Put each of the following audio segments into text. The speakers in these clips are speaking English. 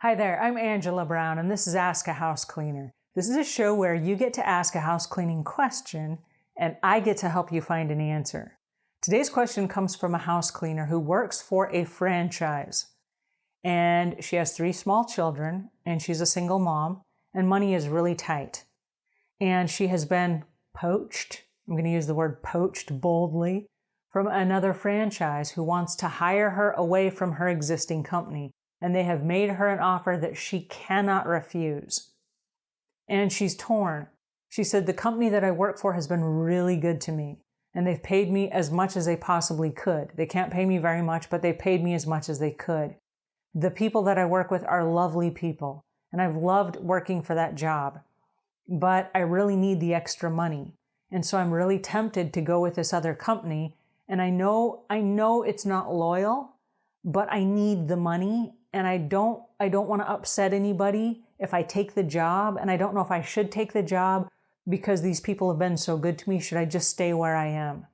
Hi there, I'm Angela Brown, and this is Ask a House Cleaner. This is a show where you get to ask a house cleaning question, and I get to help you find an answer. Today's question comes from a house cleaner who works for a franchise. And she has 3 small children, and she's a single mom, and money is really tight. And she has been poached, I'm going to use the word poached boldly, from another franchise who wants to hire her away from her existing company. And they have made her an offer that she cannot refuse. And she's torn. She said, the company that I work for has been really good to me, and they've paid me as much as they possibly could. They can't pay me very much, but they paid me as much as they could. The people that I work with are lovely people, and I've loved working for that job, but I really need the extra money. And so I'm really tempted to go with this other company, and I know it's not loyal, but I need the money. And I don't want to upset anybody if I take the job, and I don't know if I should take the job because these people have been so good to me. Should I just stay where I am?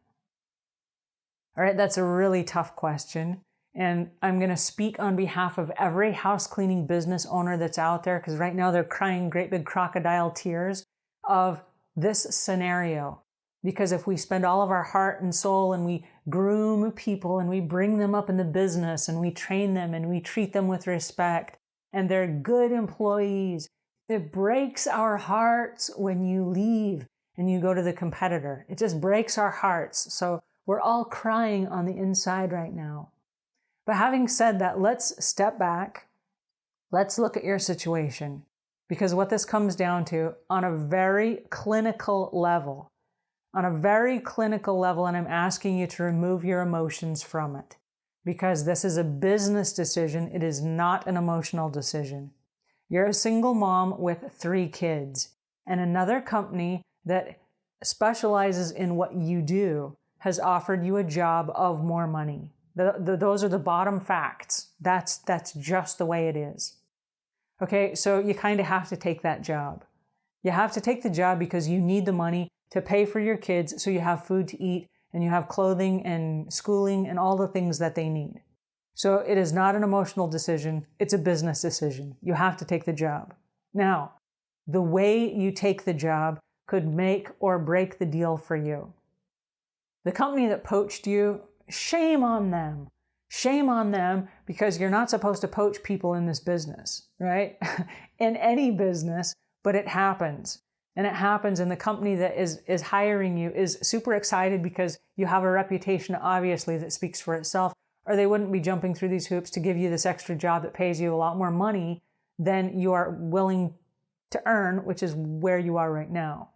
All right, that's a really tough question. And I'm going to speak on behalf of every house cleaning business owner that's out there, because right now they're crying great big crocodile tears of this scenario. Because if we spend all of our heart and soul and we groom people and we bring them up in the business and we train them and we treat them with respect and they're good employees, it breaks our hearts when you leave and you go to the competitor. It just breaks our hearts. So we're all crying on the inside right now. But having said that, let's step back. Let's look at your situation, because what this comes down to on a very clinical level, and I'm asking you to remove your emotions from it, because this is a business decision. It is not an emotional decision. You're a single mom with 3 kids, and another company that specializes in what you do has offered you a job of more money. Those are the bottom facts. That's just the way it is. Okay, so you kind of have to take that job. You have to take the job because you need the money to pay for your kids so you have food to eat and you have clothing and schooling and all the things that they need. So it is not an emotional decision. It's a business decision. You have to take the job. Now, the way you take the job could make or break the deal for you. The company that poached you, shame on them. Shame on them, because you're not supposed to poach people in this business, right? In any business, but it happens. And it happens, and the company that is hiring you is super excited because you have a reputation, obviously, that speaks for itself, or they wouldn't be jumping through these hoops to give you this extra job that pays you a lot more money than you are willing to earn, which is where you are right now.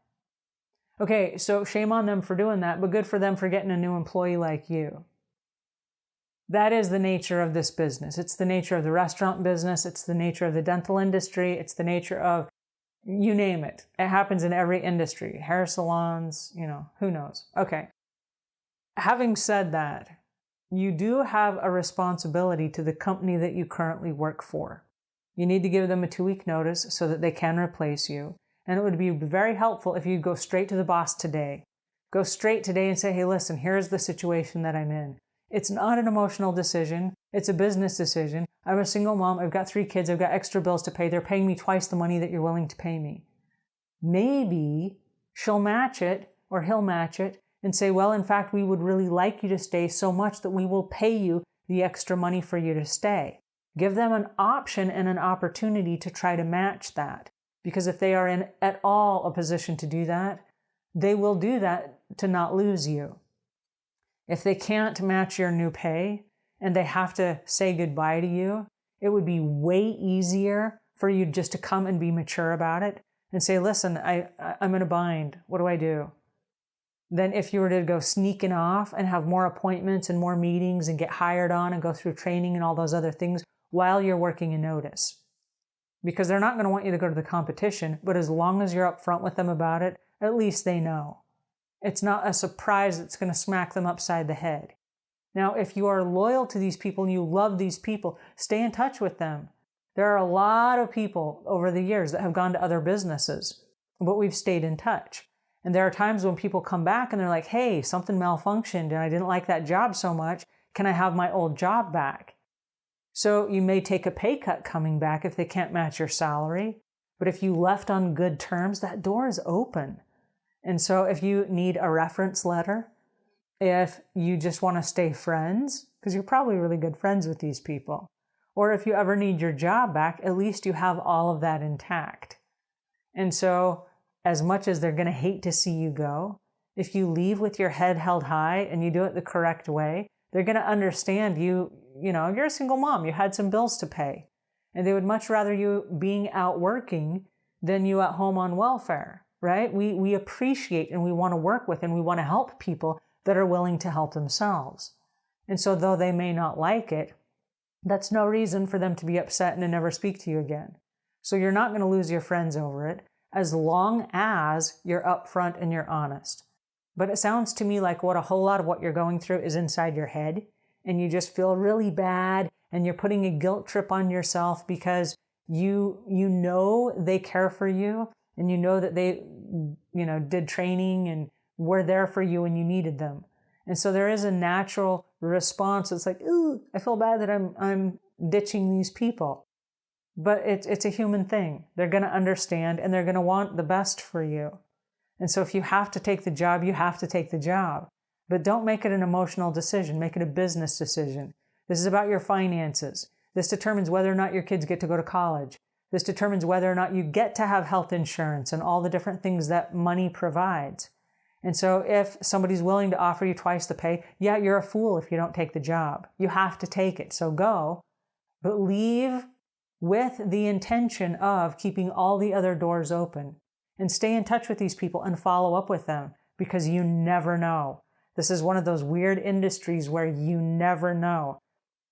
Okay, so shame on them for doing that, but good for them for getting a new employee like you. That is the nature of this business. It's the nature of the restaurant business. It's the nature of the dental industry. It's the nature of you name it. It happens in every industry. Hair salons, who knows? Okay. Having said that, you do have a responsibility to the company that you currently work for. You need to give them a 2-week notice so that they can replace you. And it would be very helpful if you go straight to the boss today. Go straight today and say, hey, listen, here's the situation that I'm in. It's not an emotional decision. It's a business decision. I'm a single mom. I've got 3 kids. I've got extra bills to pay. They're paying me twice the money that you're willing to pay me. Maybe she'll match it, or he'll match it and say, well, in fact, we would really like you to stay so much that we will pay you the extra money for you to stay. Give them an option and an opportunity to try to match that. Because if they are in at all a position to do that, they will do that to not lose you. If they can't match your new pay and they have to say goodbye to you, it would be way easier for you just to come and be mature about it and say, listen, I'm in a bind. What do I do? Than if you were to go sneaking off and have more appointments and more meetings and get hired on and go through training and all those other things while you're working a notice. Because they're not going to want you to go to the competition, but as long as you're upfront with them about it, at least they know. It's not a surprise that's going to smack them upside the head. Now, if you are loyal to these people and you love these people, stay in touch with them. There are a lot of people over the years that have gone to other businesses, but we've stayed in touch. And there are times when people come back and they're like, hey, something malfunctioned and I didn't like that job so much. Can I have my old job back? So you may take a pay cut coming back if they can't match your salary. But if you left on good terms, that door is open. And so if you need a reference letter, if you just want to stay friends, because you're probably really good friends with these people, or if you ever need your job back, at least you have all of that intact. And so as much as they're going to hate to see you go, if you leave with your head held high and you do it the correct way, they're going to understand you're a single mom, you had some bills to pay. And they would much rather you being out working than you at home on welfare, right? We appreciate and we want to work with and we want to help people that are willing to help themselves. And so though they may not like it, that's no reason for them to be upset and to never speak to you again. So you're not going to lose your friends over it as long as you're upfront and you're honest. But it sounds to me like a whole lot of what you're going through is inside your head, and you just feel really bad and you're putting a guilt trip on yourself because you know they care for you and you know that they did training and were there for you when you needed them. And so there is a natural response. It's like, ooh, I feel bad that I'm ditching these people. But it's a human thing. They're going to understand and they're going to want the best for you. And so if you have to take the job, you have to take the job. But don't make it an emotional decision. Make it a business decision. This is about your finances. This determines whether or not your kids get to go to college. This determines whether or not you get to have health insurance and all the different things that money provides. And so if somebody's willing to offer you twice the pay, yeah, you're a fool if you don't take the job. You have to take it. So go, but leave with the intention of keeping all the other doors open. And stay in touch with these people and follow up with them because you never know. This is one of those weird industries where you never know.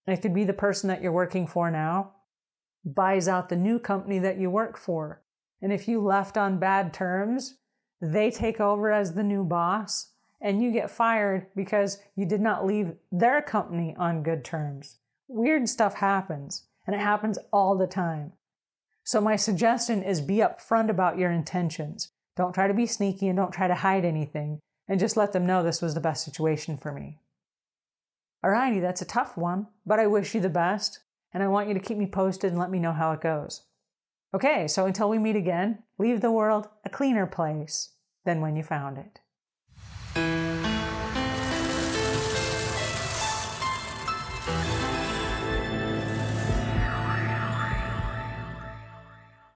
It could be the person that you're working for now buys out the new company that you work for. And if you left on bad terms, they take over as the new boss and you get fired because you did not leave their company on good terms. Weird stuff happens, and it happens all the time. So my suggestion is be upfront about your intentions. Don't try to be sneaky and don't try to hide anything, and just let them know this was the best situation for me. Alrighty, that's a tough one, but I wish you the best, and I want you to keep me posted and let me know how it goes. Okay, so until we meet again, leave the world a cleaner place than when you found it.